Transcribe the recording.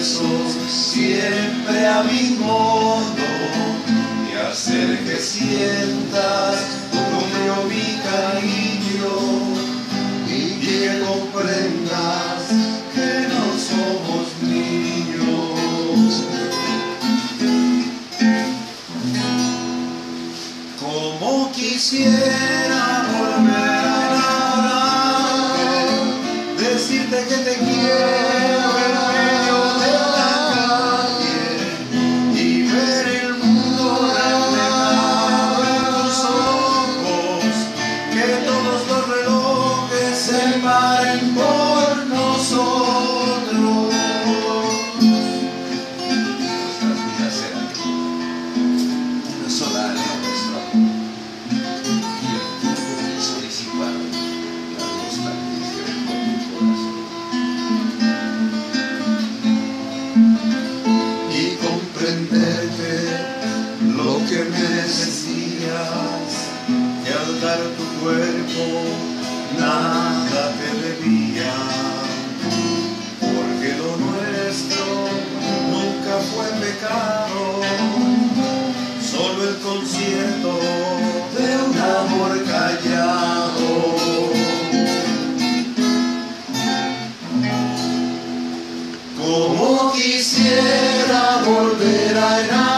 versos siempre a mi modo y hacer que sientas tuyo mi cariño y que comprendas que no somos niños. Como quisiera volver a enamorarte, decirte que te quiero en medio de la calle y ver el mundo reflejado en tus ojos, que todos los relojes se paren por nosotros. Nuestras vidas serán una sola alma. Lo que me decías, que al dar tu cuerpo nada te debía, porque lo nuestro nunca fue pecado, solo el concierto de un amor callado. Como quisiera volver a enamorar